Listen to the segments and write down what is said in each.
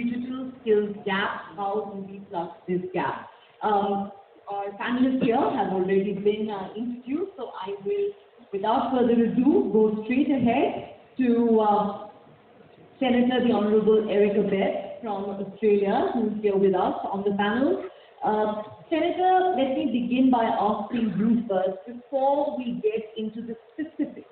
digital skills gap, how do we plug this gap? Our panelists here have already been introduced, so I will, without further ado, go straight ahead to Senator the Honourable Erica Beth from Australia, who is here with us on the panel. Senator, let me begin by asking you first, before we get into the specifics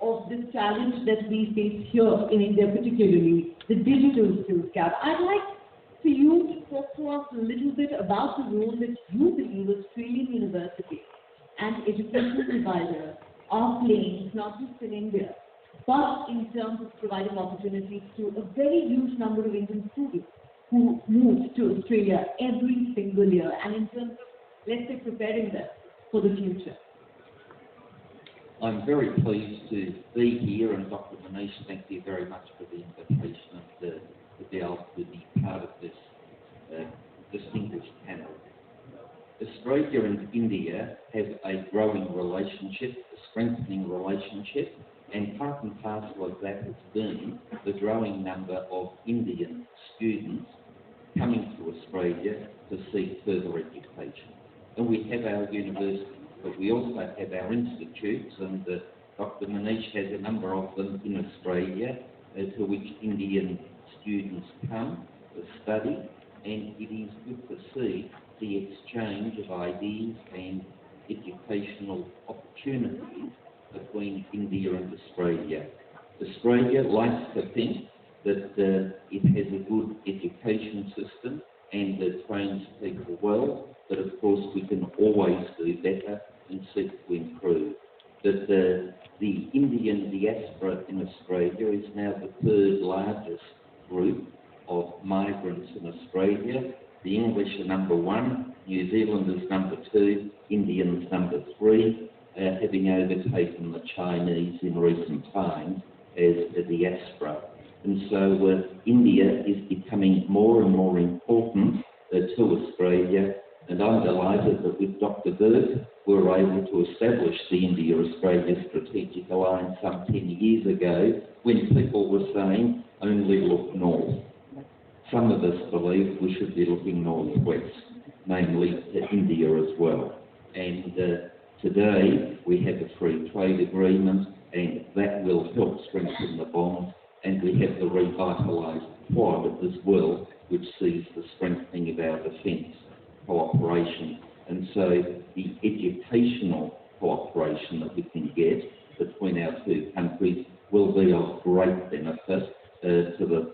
of this challenge that we face here in India, particularly the digital skills gap. I'd like for you to talk to us a little bit about the role that you believe Australian universities and educational providers are playing, not just in India, but in terms of providing opportunities to a very huge number of Indian students who move to Australia every single year, and in terms of, let's say, preparing them for the future. I'm very pleased to be here, and Dr. Manish, thank you very much for the invitation to be able to be part of this distinguished panel. Australia and India have a growing relationship, a strengthening relationship, and part and parcel of that has been the growing number of Indian students coming to Australia to seek further education. And we have our universities, but we also have our institutes, and Dr. Manish has a number of them in Australia to which Indian students come to study, and it is good to see the exchange of ideas and educational opportunities between India and Australia. Australia likes to think that it has a good education system and trains people well, but of course we can always do better and seek to improve. That the Indian diaspora in Australia is now the third largest group of migrants in Australia. The English are number one, New Zealanders number two, Indians number three, having overtaken the Chinese in recent times as a diaspora. And so India is becoming more and more important to Australia, and I'm delighted that with Dr. Burt we were able to establish the India-Australia Strategic Alliance some 10 years ago, when people were saying only look north. Some of us believe we should be looking northwest, namely to India as well. And today we have a free trade agreement, and that will help strengthen the bond, and we have the revitalised Quad as well, which sees the strengthening of our defence cooperation. And so the educational cooperation that we can get between our two countries will be of great benefit to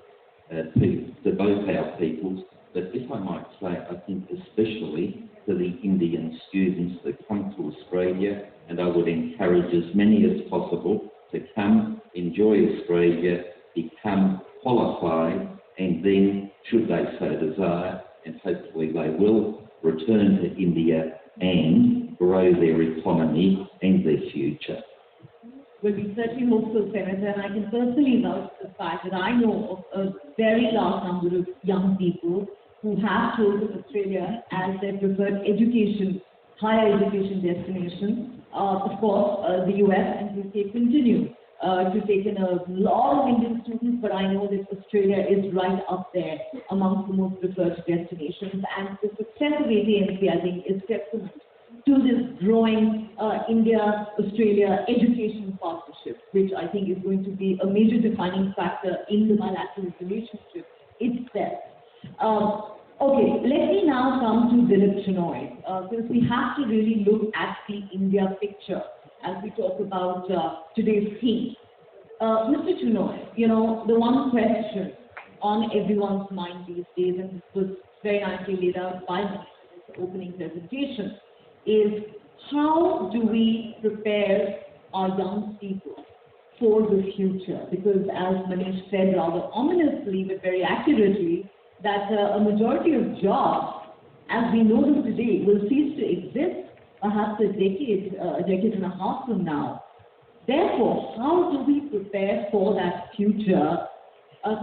both our peoples, but if I might say, I think especially to the Indian students that come to Australia, and I would encourage as many as possible to come, enjoy Australia, become qualified, and then, should they so desire, and hopefully they will, return to India and grow their economy and their future. Well, we certainly hope so, Senator, and I can personally vouch for the fact that I know of a very large number of young people who have chosen Australia as their preferred education, higher education destination. Of course, the US and UK continue to take in a lot of Indian students, but I know that Australia is right up there amongst the most preferred destinations, and the success of ATNC, I think, is testament to this growing India-Australia education partnership, which I think is going to be a major defining factor in the bilateral relationship itself. Okay, let me now come to Dilip Chinoy, since we have to really look at the India picture as we talk about today's theme. Mr. Chinoy, you know, the one question on everyone's mind these days, and this was very nicely laid out by the opening presentation, is how do we prepare our young people for the future? Because as Manish said rather ominously but very accurately, that a majority of jobs, as we know them today, will cease to exist perhaps a decade and a half from now. Therefore, how do we prepare for that future,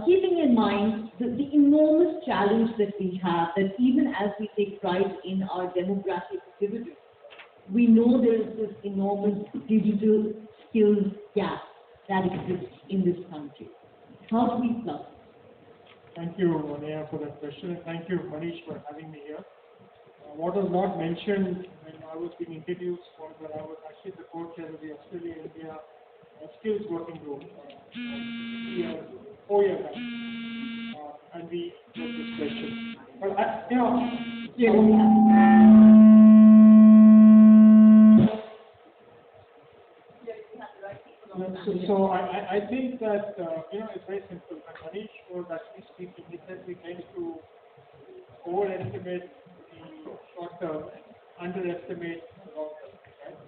keeping in mind the enormous challenge that we have, that even as we take pride in our demographic dividend, we know there is this enormous digital skills gap that exists in this country. How do we plug? Thank you, Neha, for that question, and thank you, Manish, for having me here. What was not mentioned when I was being introduced was that I was actually the co-chair of the Australia-India Skills Working Group 4 years back, and we got this question. But so I think that it's very simple. When Manish was actually speaking, he said we tend to overestimate the short term and underestimate the long term. Right?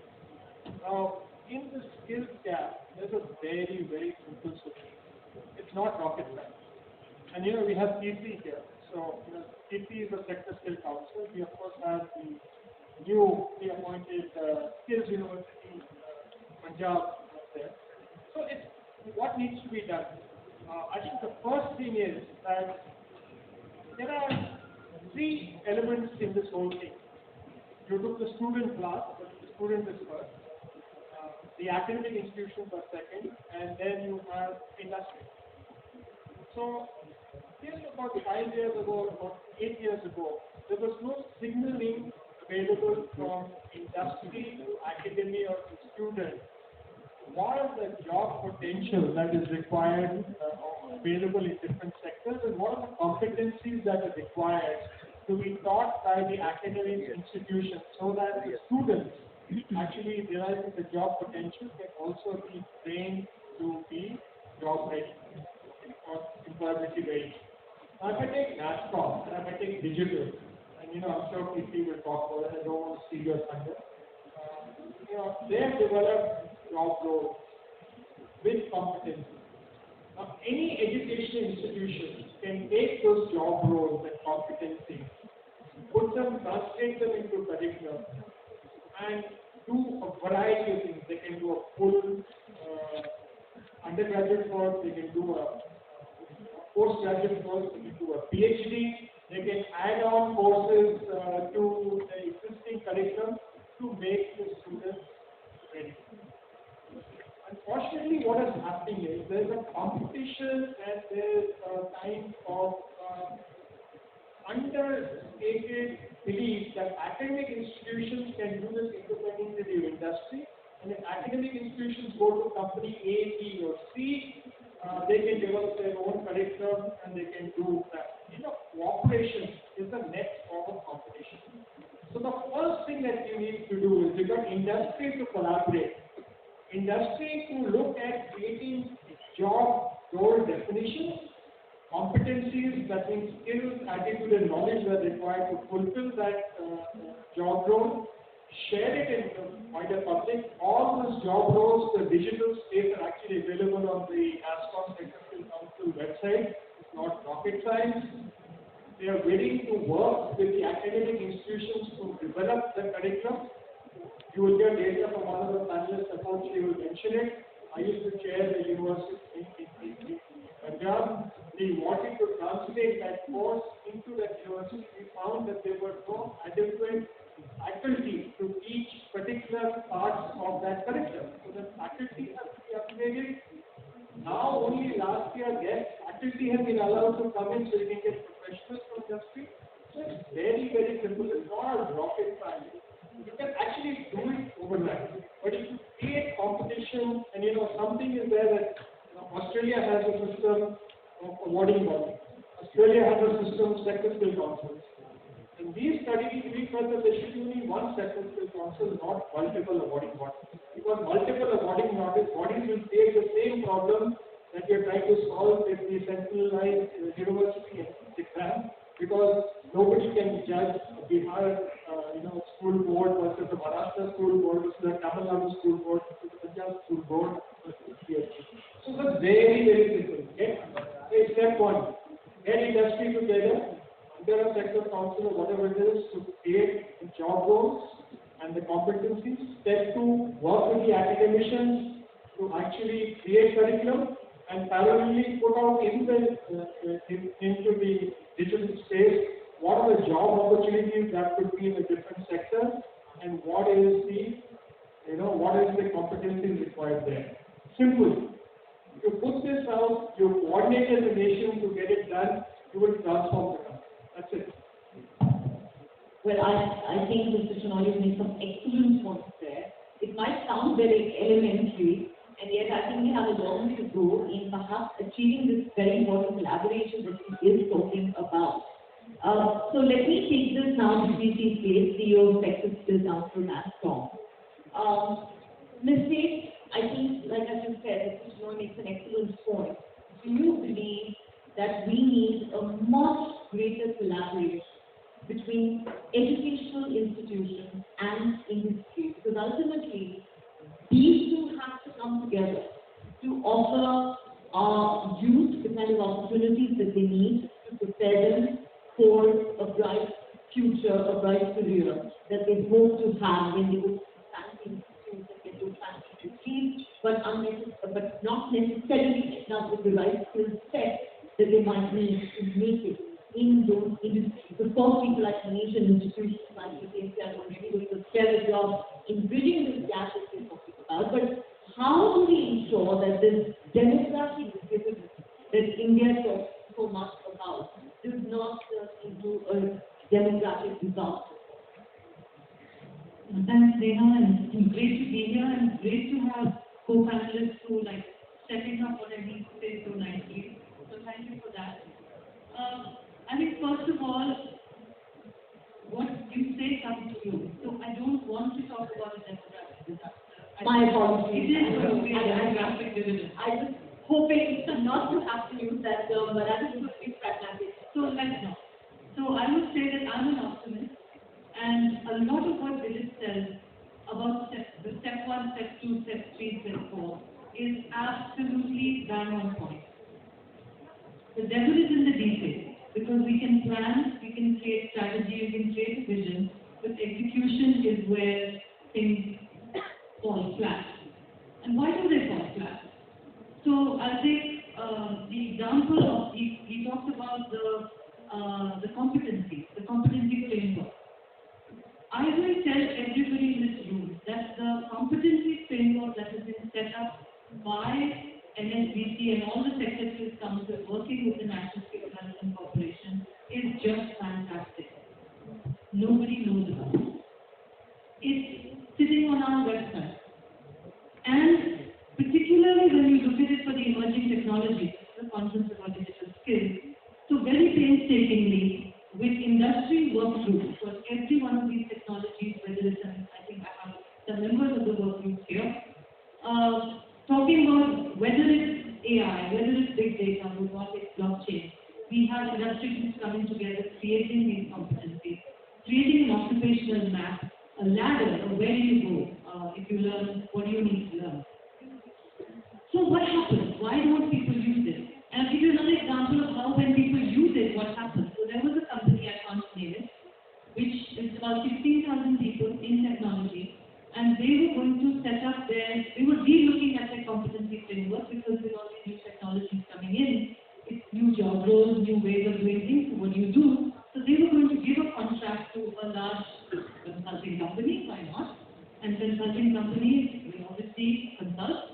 Now, in the skills gap, there's a very, very simple solution. It's not rocket science. And we have TP here. So, TP is a sector skill council. We of course have the newly appointed Skills University, Punjab there. So, it's what needs to be done. I think the first thing is that there are three elements in this whole thing. You took the student class, but the student is first. The academic institutions are second, and then you have industry. So, till about 5 years ago, about 8 years ago, there was no signaling available from industry to academia or to students. What are the job potential that is required or available in different sectors, and what are the competencies that are required to be taught by the academic institutions so that the students actually realizing the job potential can also be trained to be job ready or employability ready. Now, if I take NASCOM and if I take digital, and I'm sure PT will talk about it, I don't want to steal your thunder. They have developed job roles with competencies. Now, any education institution can take those job roles and competencies, put them, translate them into curriculum, and do a variety of things. They can do a full undergraduate course, they can do a postgraduate course, they can do a PhD, they can add on courses to the existing curriculum to make the students ready. Unfortunately, what is happening is there is a competition and there is a kind of understated belief that academic institutions can do this independently of industry, and if academic institutions go to company A, B, or C, they can develop their own curriculum and they can do that. Cooperation is the next form of competition. So the first thing that you need to do is get industry to collaborate. Industry to look at creating job role definitions, competencies, that means skills, attitude, and knowledge that are required to fulfill that job role, share it in the wider public. All those job roles, the digital space are actually available on the NASCOM Sector Skill Council website. It's not rocket science. They are willing to work with the academic institutions to develop the curriculum. You will get data from one of the panelists about, she will mention it. I used to chair the university in Punjab. We wanted to translate that course into that university. We found that there were no adequate faculty to teach particular parts of that curriculum. So the faculty has to be upgraded. Now only last year, yes, faculty has been allowed to come in so you can get professionals from industry. So it's very, very simple. It's not a rocket science. You can actually do it overnight. But if you create competition and something is there that Australia has a system of awarding body. Australia has a system of sector skill councils. In these studies, we felt that there should be only one sector skill council, not multiple awarding bodies. Because multiple awarding bodies will face the same problem that we are trying to solve with the centralized university exam. Because nobody can judge Bihar, school board versus the Maharashtra school board versus the Tamil Nadu school board versus the Punjab school board versus the PhD. So it's very, very simple. Okay? Step one, get industry together under a sector council or whatever it is to create the job roles and the competencies. Step two, work with the academicians to actually create curriculum and parallelly put out into the digital space what are the job opportunities that could be in a different sector and what is the competencies required there. Simple. You put this out, you coordinate as a nation to get it done, you will transform the company. That's it. Well, I think Mr. Shenoy, you made some excellent points there. It might sound very elementary, and yet I think we have a long way to go in perhaps achieving this very important collaboration that he is talking about. So let me take this now to BC Space, CEO of Texas Skills Council, Mascom. Mistakes, I think, like I just said, Mr. Shenoy makes an excellent point. Do you believe that we need a much greater collaboration between educational institutions and industry? Because ultimately, these two have to come together to offer our youth the kind of opportunities that they need to prepare them for a bright future, a bright career that they hope to have when they go to fancy institutes and get to fancy degrees, but not necessarily end up with the right skill set that they might need to make it in those industries. Of course, people like Asian institutions like UPSC are already doing a stellar job in bridging this gap that we're talking about. But how do we ensure that this demographic dividend that India talks so much about does not turn into a demographic disaster? Thanks, Neha, and it's great to be here and great to have co-panelists who stepping up what I need to say so nicely. So thank you for that. I think first of all, what you say comes to you. So I don't want to talk about a demographic disaster. My apologies. It is going to be a demographic dividend. I was hoping not to have to use that term, but I think it's be pragmatic. So let's not. So I would say that I'm an optimist, and a lot of what Dilip says about the step 1, step 2, step 3, step 4 is absolutely bang on point. The devil is in the detail, because we can plan, we can create strategy, we can create a vision, but execution is where things fall flat. And why do they fall flat? So I'll take the example of, he talked about the competency framework. I will tell everybody in this room that the competency framework that has been set up by NSBC and all the secretaries council working with the National Skill Development Corporation is just fantastic. Nobody knows about it. It's sitting on our website. And particularly when you look at it for the emerging technologies, the conference about digital skills, so very painstakingly, with industry work groups for every one of these technologies, whether it's, I think I have the members of the work group here, talking about whether it's AI, whether it's big data, robotics, blockchain, we have industry groups coming together, creating these competencies, creating an occupational map, a ladder of where do you go, if you learn, what do you need to learn. So what happens? Why don't people use it? And I'll give you another example of how when people use it, what happens. So there was a company, I can't name it, which is about 16,000 people in technology, and they were going to set up they were re-looking at their competency framework because with all these new technologies coming in, it's new job roles, new ways of doing things, so what do you do? So they were going to give a contract to a large consulting company, why not? And consulting companies will obviously consult.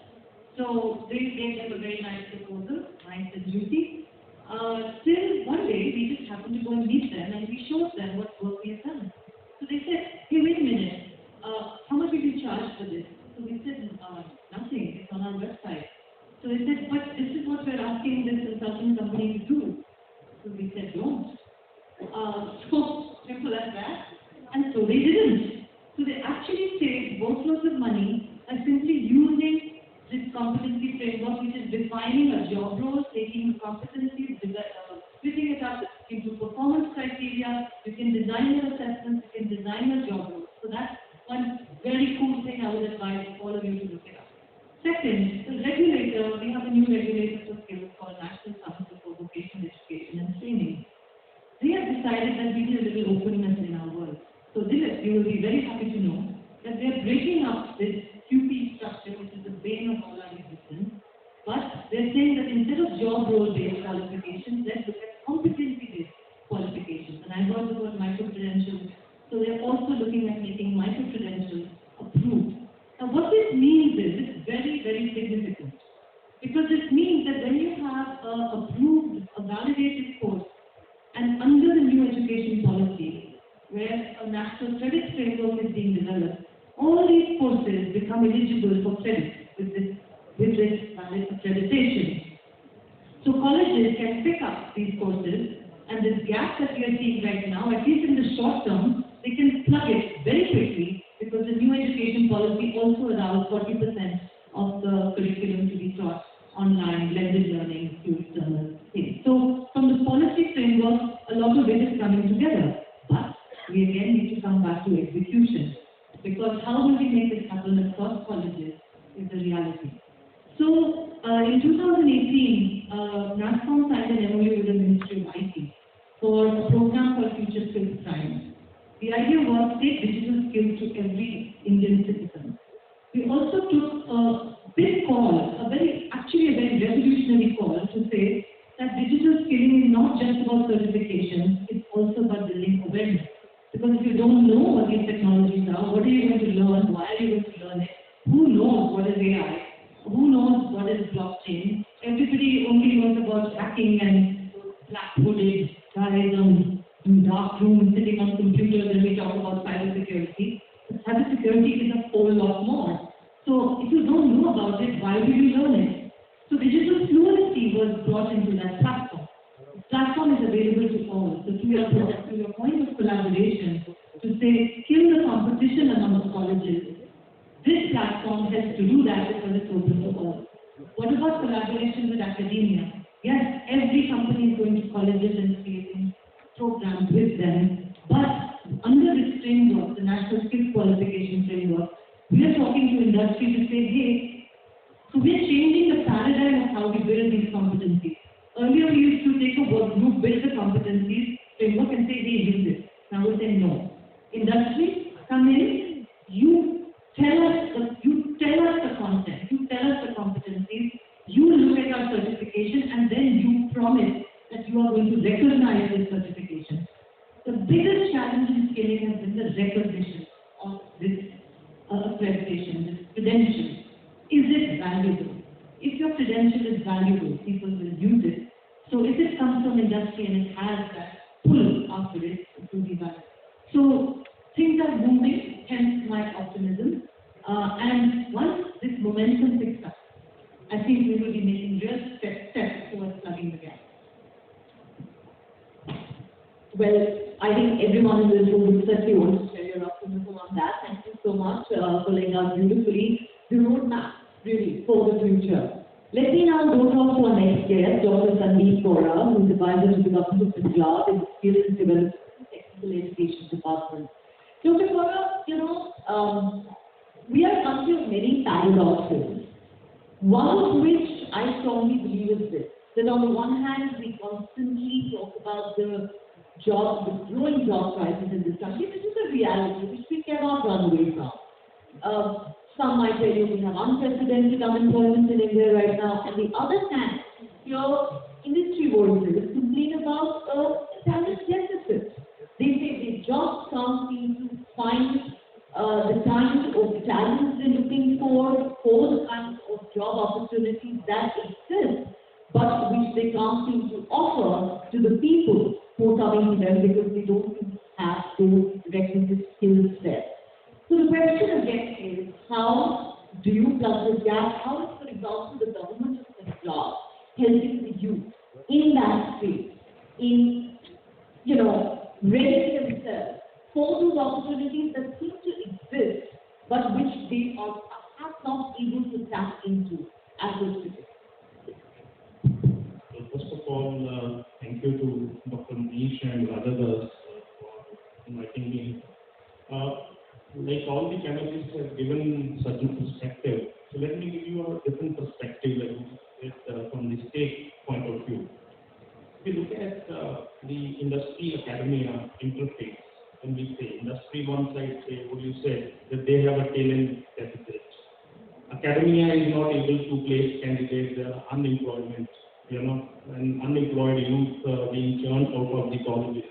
So they gave them a very nice proposal, nice and juicy. Till one day we just happened to go and meet them and we showed them what work we have done. So they said, hey, wait a minute, how much will you charge for this? So we said, nothing, it's on our website. So they said, but this is what we're asking this consulting company to do. So we said, don't. So simple as that. And so they didn't. So they actually saved boatloads of money by simply using this competency framework, which is defining a job role, taking competencies, splitting it up into performance criteria. You can design your assessments, you can design your job role. So that's one very cool thing I would advise all of you to look it up. Second, the regulator, we have a new regulator for skills called National Council for Vocational Education and Training. They have decided that we need a little openness in our world. So Dilip, you will be very happy to know that they are breaking up this QP structure, which is the bane of all our existence. But they're saying that instead of job role-based qualifications, let's look at competency-based qualifications. And I heard the word micro-credentials. So they're also looking at making micro-credentials approved. Now what this means is, it's very, very significant. Because this means that when you have a approved, a validated course under the new education policy, where a national credit framework is being developed, all these courses become eligible for credit with this valid accreditation. So colleges can pick up these courses, and this gap that we are seeing right now, at least in the short term, they can plug it very quickly because the new education policy also allows 40% of the curriculum to be taught online, blended learning, through external things. So from the policy framework, a lot of it is coming together. But we again need to come back to execution, because how will we make this happen across colleges is the reality. So in 2018, NASSCOM signed an MOU with the Ministry of IT for a program called Future Skills Prime. The idea was take digital skills to every Indian citizen. We also took a big call, actually a very revolutionary call, to say that digital skilling is not just about certifications, it's also about building awareness. Because if you don't know what these technologies are, what are you going to learn, why are you going to learn it, who knows what is AI, who knows what is blockchain? Everybody only knows about hacking and black-hooded guys in dark rooms sitting on computers, and we talk about cybersecurity. But cybersecurity is a whole lot more. So if you don't know about it, why will you learn it? So digital fluency was brought into that platform. The platform is available to all. So to your point of collaboration, to say, kill the competition among the colleges, this platform helps to do that because it's open to all. What about collaboration with academia? Yes, every company is going to colleges and creating programs with them, but under this framework, the National Skills Qualification Framework, we are talking to industry to say, hey, so we're changing the paradigm of how we build these competencies. Earlier, we used to take a work group, build the competencies framework and say, hey, use it. Now we're saying no. Industry, come in, you tell us the content, you tell us the competencies, you look at our certification, and then you promise that you are going to recognize this certification. The biggest challenge in scaling has been the recognition of this accreditation, this credential. Is it valuable? If your credential is valuable, people will use it. So if it comes from industry and it has that pull after it, it will be valuable. So things are moving, hence my optimism. And once this momentum picks up, I think we will be making real steps towards plugging the gap. Well, I think everyone in this room would certainly want to share your optimism on that. Thank you so much for laying out beautifully the roadmap, really, for the future. Let me now go talk to our next guest, Dr. Sandeep Bora, who is advisor to the Government of Punjab in the Skills Development and Technical Education Department. Dr. Bora, we are conscious of many paradoxes, one of which I strongly believe is this, that on the one hand, we constantly talk about the growing job crisis in this country, which is a reality which we cannot run away from. Some might tell you we have unprecedented unemployment in India right now. On the other hand, your industry voices complain about a talent deficit. They say the jobs can't seem to find the kind of talents they're looking for the kinds of job opportunities that exist, but which they can't seem to offer to the people who are coming to them because they don't have those requisite skill sets. So the question again is, how do you plug this gap? How is, for example, the government of Punjab helping the youth in that space, in, readying themselves for those opportunities that seem to exist, but which they are perhaps not able to tap into as of today? First of all, thank you to Dr. Manish and others for inviting me. Like all the panelists have given certain perspective, so let me give you a different perspective from the state point of view. If we look at the industry-academia interface, when we say industry, one side say what you said, that they have a talent deficit. Academia is not able to place candidates, there are unemployment, and unemployed youth being churned out of the colleges.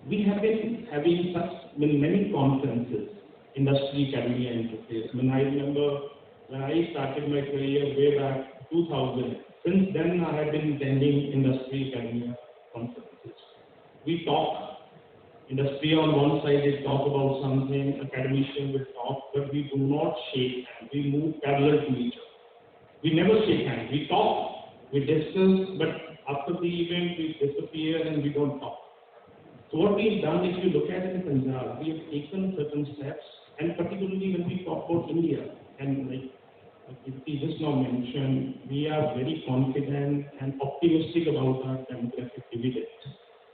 We have been having many conferences, industry-academia interface. I remember when I started my career way back 2000, since then I have been attending industry-academia conferences. we talk. Industry on one side, they talk about something, academician will talk, but we do not shake hands. We move parallel to each other. We never shake hands. We talk, we discuss, but after the event, we disappear and we don't talk. So what we've done, if you look at it in Punjab, we have taken certain steps, and particularly when we talk about India, and like Kirti just now mentioned, we are very confident and optimistic about our demographic dividend.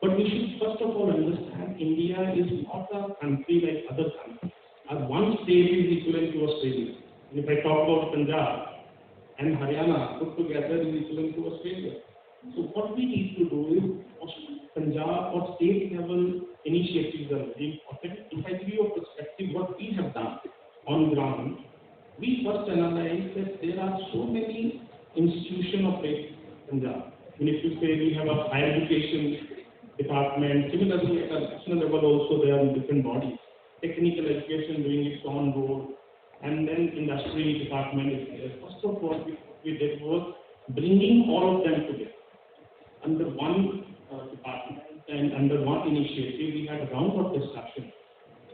But we should first of all understand India is not a country like other countries. Our one state is equivalent to Australia. And if I talk about Punjab and Haryana put together is equivalent to Australia. So what we need to do is Punjab or state level initiatives are very important. If I give you a perspective, what we have done on ground, we first analyze that there are so many institutions of Punjab. And if you say we have a higher education department, similarly at a national level also there are different bodies. Technical education doing its own role, and then industry department is there. First of all, what we did was bringing all of them together under one department and under one initiative. We had a round of discussion.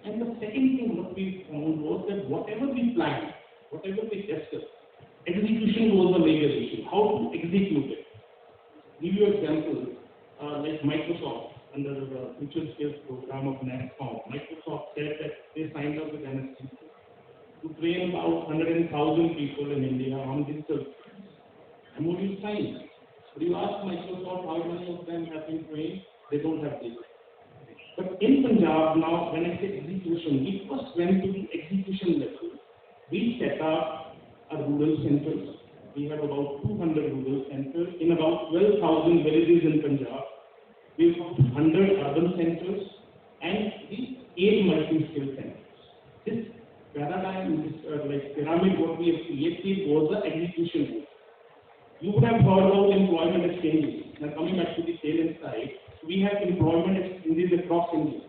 And the second thing what we found was that whatever we planned, whatever we discussed, execution was a major issue. How to execute it? Give you an example. Like Microsoft, under the Future Skills program of NASCOM, Microsoft said that they signed up with NSC to train about 100,000 people in India on digital skills. MOU signed. But you ask Microsoft how many of them have been trained, they don't have data. But in Punjab now, when I say execution, we first went to the execution level. We set up a rural centers. We have about 200 rural centers in about 12,000 villages in Punjab. We have 100 urban centers and the 8 multi-skill centers. This paradigm, this pyramid, what we have created was the execution route. You would have heard about employment exchanges. Now coming back to the salient side, we have employment exchanges across India.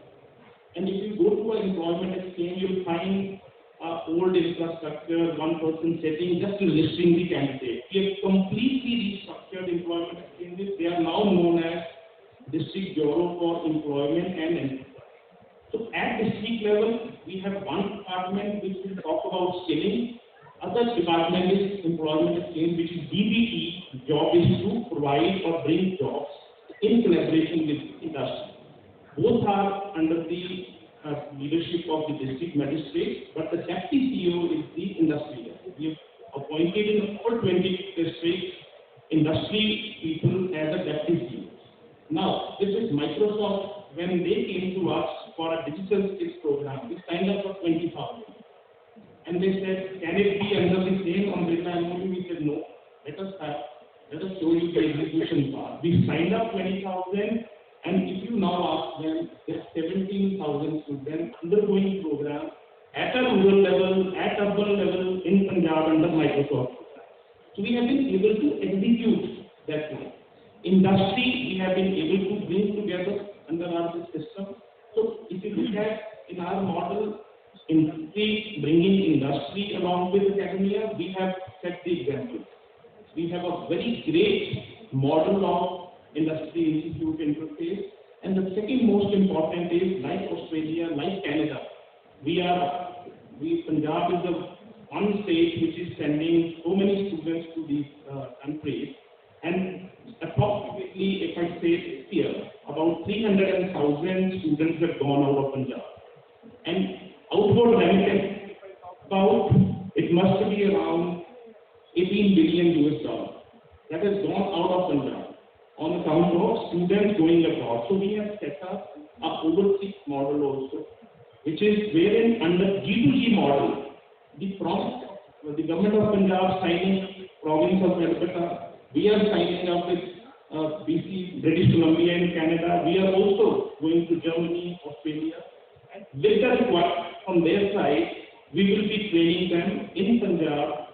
And if you go to an employment exchange, you'll find old infrastructure, one person setting, just listing the candidate. We have completely restructured employment exchanges. They are now known as District Bureau for Employment and Enterprise. So at district level, we have one department which will talk about skilling. Other department is employment exchange, which is DBE. Job is to provide or bring jobs in collaboration with industry. Both are under the leadership of the district magistrate, but the deputy CEO is the industry. We have appointed in all 20 districts industry people as a deputy CEO. Now, this is Microsoft. When they came to us for a digital skills program, we signed up for 20,000. And they said, can it be under the same umbrella MOU? We said, no. Let us show you the execution part. We signed up 20,000. And if you now ask them, there are 17,000 students undergoing program at a rural level, at urban level in Punjab under Microsoft. So we have been able to execute that plan. Industry, we have been able to bring together under our system. So if you look at in our model, industry bringing industry along with academia, we have set the example. We have a very great model of industry institute interface. And the second most important is, like Australia, like Canada, Punjab is the one state which is sending so many students to these countries. And approximately, if I say this year, about 300,000 students have gone out of Punjab. And outward remittance, it must be around $18 billion that has gone out of Punjab on account of students going abroad. So we have set up a overseas model also, which is wherein under G2G model, the government of Punjab signing province of Calcutta, we are signing up with BC, British Columbia in Canada. We are also going to Germany, Australia. And with the requirement from their side, we will be training them in Punjab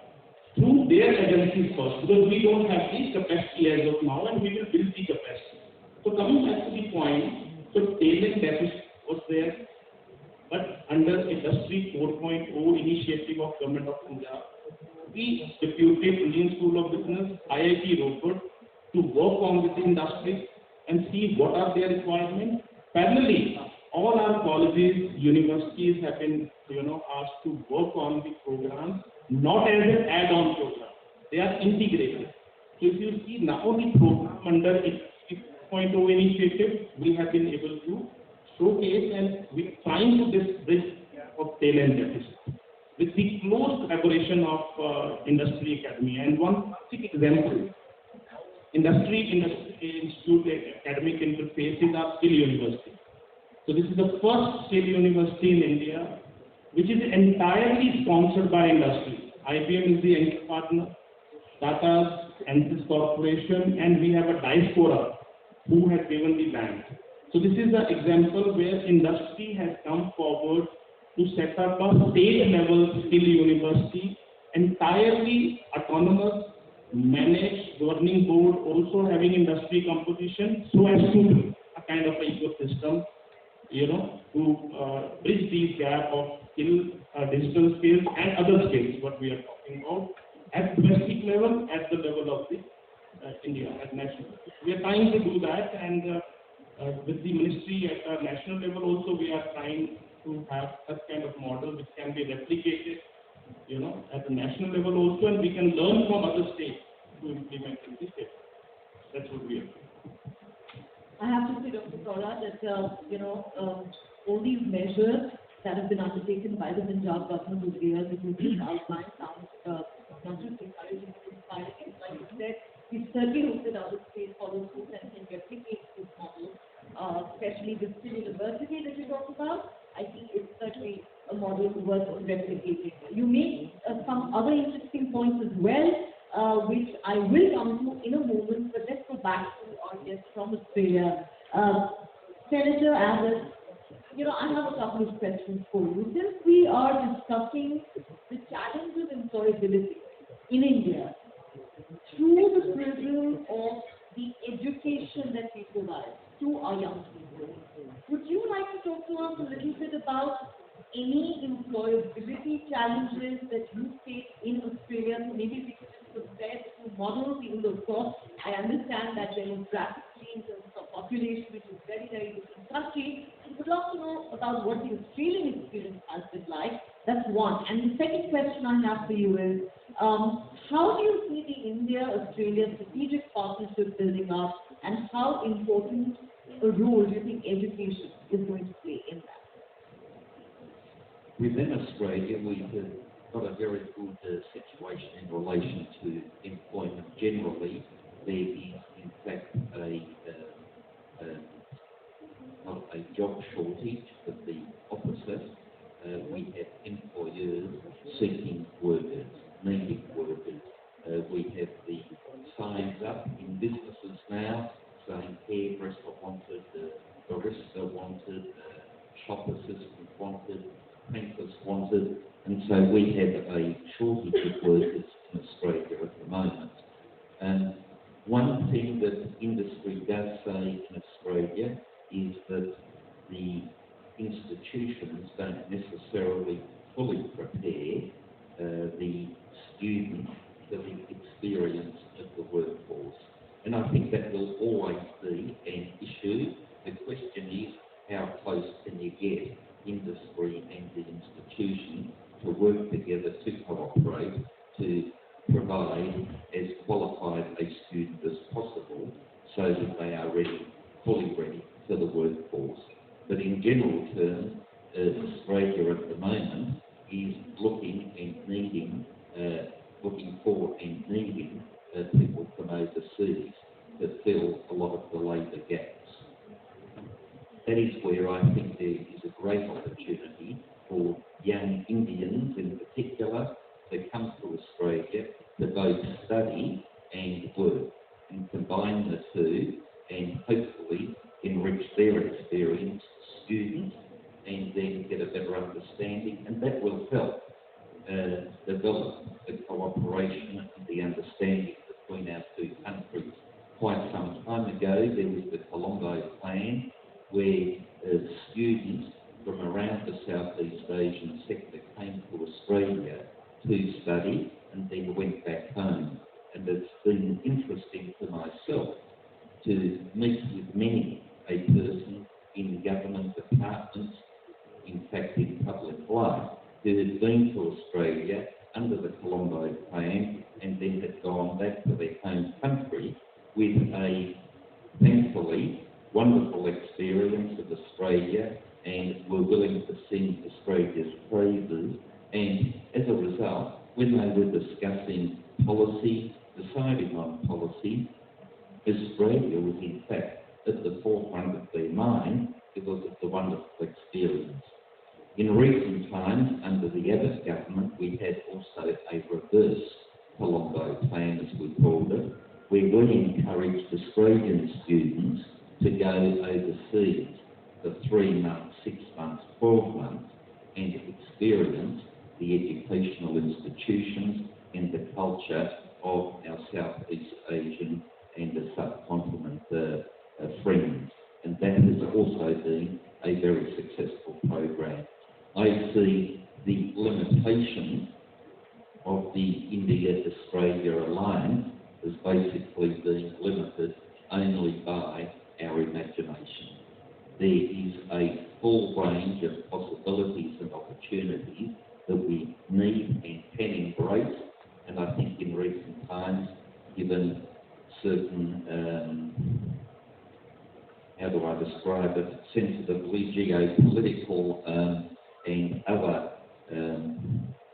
through their agencies first, because we don't have the capacity as of now, and we will build the capacity. So coming back to the point, so talent deficit was there, but under Industry 4.0 initiative of Government of Punjab, we deputed Indian School of Business, IIT Roper, to work on with the industry. and see what are their requirements. Parallelly, all our colleges, universities have been, asked to work on the programs, not as an add-on program. They are integrated. So if you see now the program under Industry 4.0 initiative, we have been able to showcase and we're trying to bridge of talent deficit with the close collaboration of Industry Academy. And one basic example, Industry Institute Academic Interface is our skill university. So this is the first skill university in India which is entirely sponsored by industry. IBM is the anchor partner, Tata's, Ansys Corporation, and we have a diaspora who has given the land. So this is an example where industry has come forward to set up a state-level skill university, entirely autonomous, managed, governing board, also having industry competition, so as to build a kind of ecosystem, to bridge these gap of skill, digital skills and other skills, what we are talking about, at domestic level, at the level of the India, at national level. We are trying to do that, and with the ministry at a national level also, we are trying to have that kind of model which can be replicated, at the national level also, and we can learn from other states to implement in the state. That's what we are doing. I have to say, Dr. Kaura, that all these measures that have been undertaken by the Punjab government over the years, if you just outline, sounds not just encouraging but inspiring. Like you said, we certainly hope that other states follow suit and can replicate this model, especially the skill university that you talked about. I think it's certainly a model worth replicating. You make some other interesting points as well, which I will come to in a moment, but let's go back to our guest from Australia. Senator Abbott, I have a couple of questions for you. Since we are discussing the challenge of employability in India through the prism of the education that we provide to our young people, would you like to talk to us a little bit about any employability challenges that you face in Australia? Maybe we could just compare the two models, even though, of course, I understand that demographically in terms of population, which is very, very different country. I would love to know about what the Australian experience has been like. That's one. And the second question I have for you is, how do you see the India-Australia strategic partnership building up, and how important a role do you think education is going to play in that? Within Australia, we have got a very good situation in relation to employment generally. There is, in fact, not a job shortage, but the opposite. We have employers seeking workers, needing workers. We have the signs up in businesses now saying hairdresser wanted, barista wanted, shop assistant wanted, apprentice wanted, and so we have a shortage of workers in Australia at the moment. And one thing that industry does say in Australia is that the institutions don't necessarily fully prepare the student for the experience of the workforce. And I think that will always be an issue. The question is, how close can you get industry and the institution to work together to cooperate to provide as qualified a student as possible so that they are ready, fully ready for the workforce. But in general terms, Australia at the moment is looking for and needing people from overseas to fill a lot of the labour gaps. That is where I think there is a great opportunity for young Indians in particular to come to Australia to both study and work, and combine the two and hopefully enrich their experience as students and then get a better understanding, and that will help develop the cooperation and the understanding between our two countries. Quite some time ago, there was the Colombo Plan, where students from around the Southeast Asian sector came to Australia to study and then went back home. And it's been interesting for myself to meet with many a person in government departments, in fact in public life, who had been to Australia under the Colombo Plan and then had gone back to their home country with a, thankfully, wonderful experience of Australia and were willing to sing Australia's praises. And as a result, when they were discussing policy, deciding on policy, Australia was in fact at the forefront of their mind because of the wonderful experience. In recent times, under the Abbott government, we had also a reverse Colombo Plan, as we called it, where we encouraged Australian students to go overseas for 3 months, 6 months, 12 months, and experience the educational institutions and the culture of our Southeast Asian and the subcontinent friends. And that has also been a very successful program. I see the limitation of the India-Australia alliance as basically being limited only by our imagination. There is a full range of possibilities and opportunities that we need and can embrace, and I think in recent times, given certain how do I describe it, sensitively geopolitical and other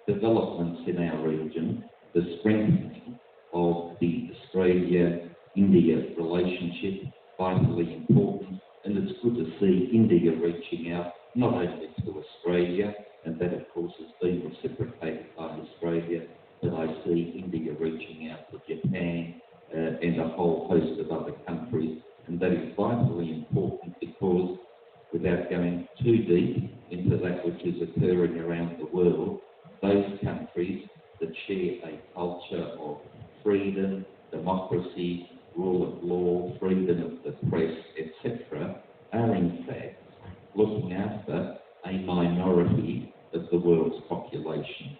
developments in our region, the strengthening of the Australia-India relationship vitally important, and it's good to see India reaching out not only to Australia, and that of course has been reciprocated by Australia, but I see India reaching out to Japan and a whole host of other countries. And that is vitally important because, without going too deep into that which is occurring around the world, those countries that share a culture of freedom, democracy, rule of law, freedom of the press, etc., are in fact looking after a minority of the world's population.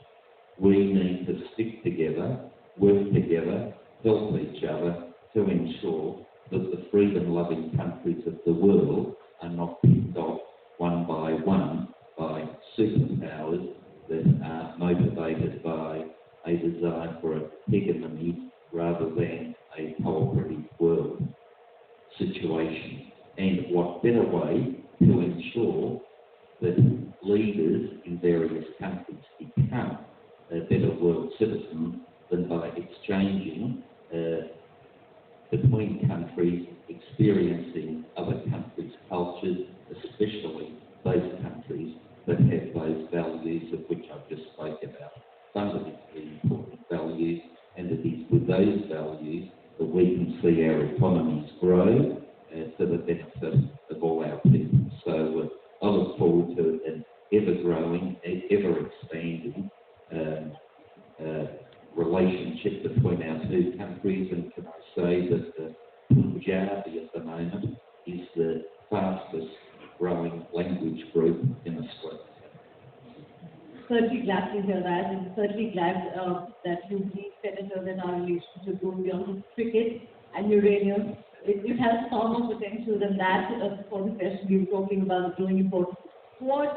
We need to stick together, work together, help each other to ensure that the freedom-loving countries of the world are not picked off one by one by superpowers that are motivated by a desire for a hegemony rather than a cooperative world situation. And what better way to ensure that leaders in various countries become a better world citizen than by exchanging between countries, experiencing other countries' cultures, especially those countries that have those values of which I've just spoke about, fundamentally important values, and it is with those values that we can see our economies grow for the benefit of all our people. So I look forward to an ever-growing, ever-expanding relationship between our two countries, and can I say that the Punjabi at the moment is the fastest growing language group in Australia. Certainly glad to hear that, and certainly glad that you believe, Senator, that our relationship goes beyond cricket and uranium. It has far more potential than that for the question we were talking about, the growing importance of sport,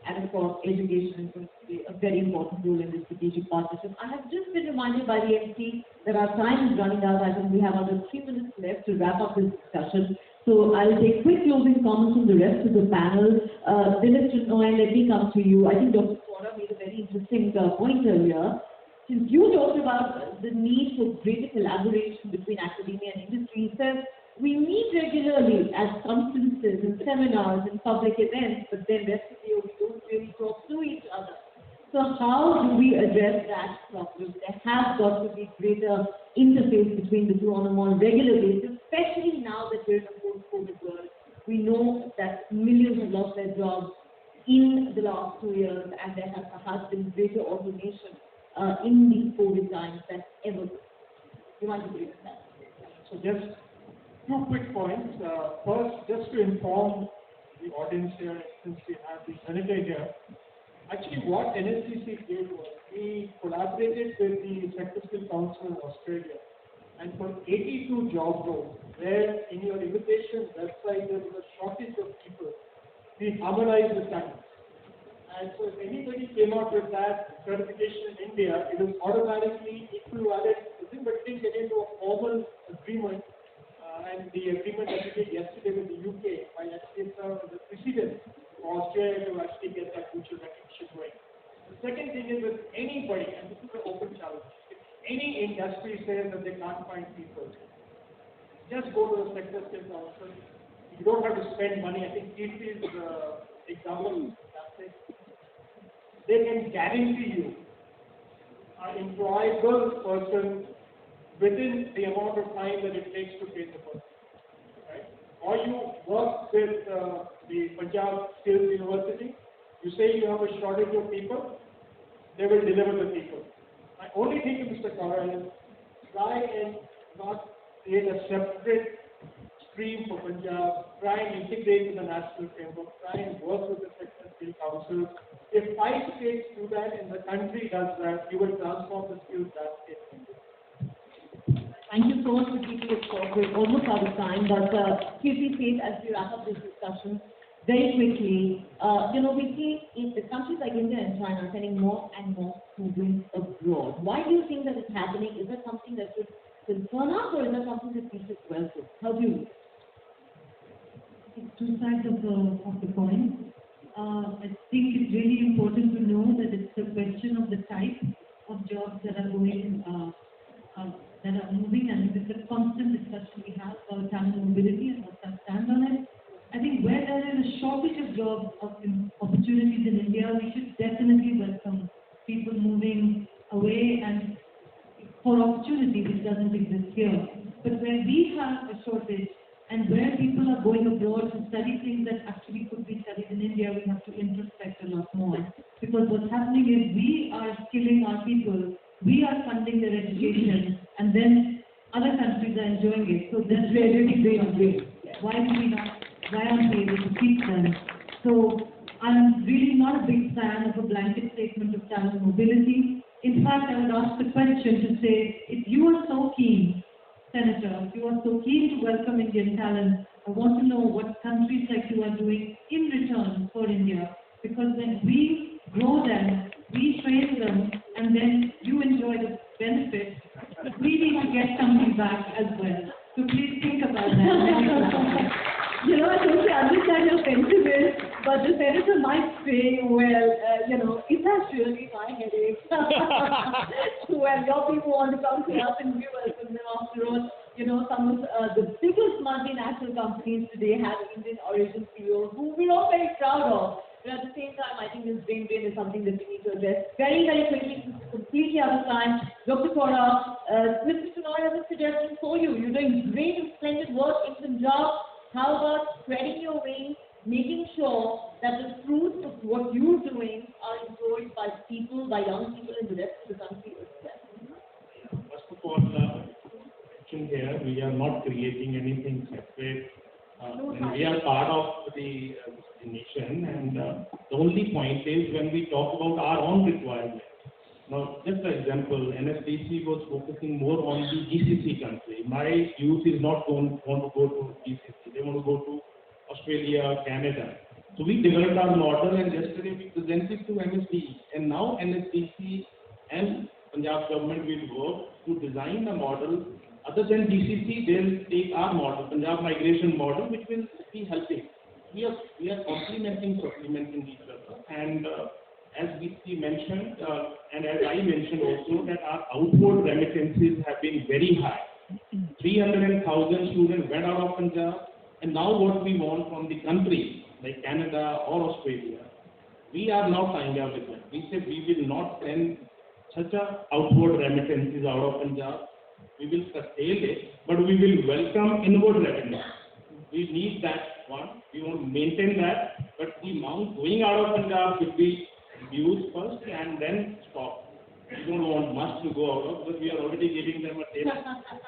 and of course education is going to play a very important role in this strategic partnership. I have just been reminded by the MC that our time is running out. I think we have under 3 minutes left to wrap up this discussion. So I'll take quick closing comments from the rest of the panel. Industry4.0, let me come to you. I think Dr. Swara made a very interesting point earlier. Since you talked about the need for greater collaboration between academia and industry, he says we meet regularly at conferences and seminars and public events, but then rest of the year we don't really talk to each other. So how do we address that problem? There has got to be greater interface between the two on a more regular basis, especially now that we're in a post-COVID world. We know that millions have lost their jobs in the last 2 years, and there has been greater automation in these COVID times than ever. You want to agree with that? So just 2 quick points. First, just to inform the audience here, since we have the senator here, actually what NSCC did was we collaborated with the Sector Skill Council in Australia and for 82 job roles, where in your invitation website there was a shortage of people, we harmonized the standards. And so if anybody came out with that certification in India, it was automatically equivalent, but it didn't get into a formal agreement. And the agreement that we did yesterday with the UK might actually serve as a precedent for Australia to actually get that mutual recognition going. The second thing is with anybody, and this is an open challenge, if any industry says that they can't find people, just go to the sector skill council. You don't have to spend money. I think Kirti's example is fantastic. They can guarantee you an employable person within the amount of time that it takes to train the person. Right? Or you work with the Punjab Skills University, you say you have a shortage of people, they will deliver the people. My only thing to Mr. Kaur is try and not create a separate stream for Punjab, try and integrate with the national framework, try and work with the sector skill councils. If 5 states do that and the country does that, you will transform the skills landscape in India. Thank you so much for keeping it short. We're almost out of time, but Kirti said as we wrap up this discussion, very quickly, we see in the countries like India and China sending more and more students abroad. Why do you think that it's happening? Is that something that should concern us, or is that something that we should welcome? How do you look? It's two sides of the coin. I think it's really important to know that it's a question of the type of jobs that are going, that are moving, and it's a constant discussion we have about talent mobility and what's our stand on it. I think where there is a shortage of jobs, of opportunities in India, we should definitely welcome people moving away and for opportunity which doesn't exist here. But where we have a shortage and where people are going abroad to study things that actually could be studied in India, we have to introspect a lot more. Because what's happening is we are skilling our people, we are funding their education, and then other countries are enjoying it. So that's really great. Why aren't we able to teach them? So I'm really not a big fan of a blanket statement of talent mobility. In fact, I would ask the question to say, if you are so keen, Senator, if you are so keen to welcome Indian talent, I want to know what countries like you are doing in return for India. Because when we grow them, we train them, and then you enjoy the benefits, we need to get something back as well. So please think about that. I totally understand your sentiment, but the senator might say, well, is that really my headache? Well, your people want to come to us and we welcome them. After all, some of the biggest multinational companies today have Indian origin CEOs who we're all very proud of. But at the same time, I think this brain drain is something that we need to address very, very quickly. This is completely out of time. Dr. Kaura, Mr. Shenoy has a suggestion for you. You're doing great and splendid work in Punjab. How about spreading your wings, making sure that the fruits of what you're doing are enjoyed by people, by young people in the rest of the country as well? First of all, mention here, we are not creating anything separate. And we are part of the nation, and the only point is when we talk about our own requirements. Now, just an example, NSDC was focusing more on the GCC country. My youth is not want to go to GCC. They want to go to Australia, Canada. So we developed our model, and yesterday we presented to MSD. And now NSDC and Punjab government will work to design a model. Other than GCC, they'll take our model, Punjab migration model, which will be helping. We are complementing, supplementing each other. And as VC mentioned, and as I mentioned also, that our outward remittances have been very high. 300,000 students went out of Punjab, and now what we want from the country, like Canada or Australia, we are now signed up with them. We said we will not send such a outward remittances out of Punjab. We will curtail it, but we will welcome inward revenue. We need that one. We want to maintain that, but the amount going out of Punjab should be reduced first and then stop. We don't want much to go out of, because we are already giving them a taste,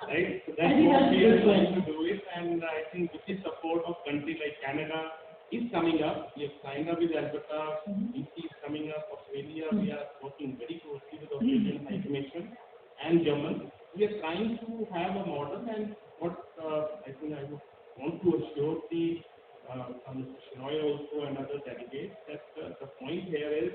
right? So that's what we are trying to do it, and I think with the support of country like Canada is coming up. We have signed up with Alberta, DC is coming up, Australia. We are working very closely with Australian High Commission and German. we are trying to have a model, and what I think I would want to assure the Mr. Shinoy also and other delegates that the point here is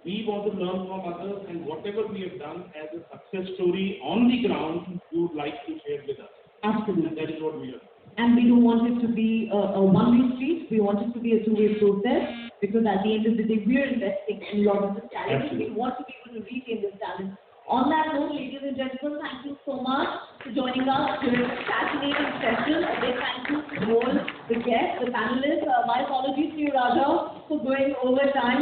we want to learn from others, and whatever we have done as a success story on the ground, you would like to share with us. Absolutely. And that is what we are. And we don't want it to be a one-way street. We want it to be a two-way process, because at the end of the day, we are investing in a lot of this talent. Absolutely. We want to be able to retain this talent. On that note, ladies and gentlemen, thank you so much for joining us during this fascinating session. A big thank you to all the guests, the panelists. My apologies to you, Raja, for going over time.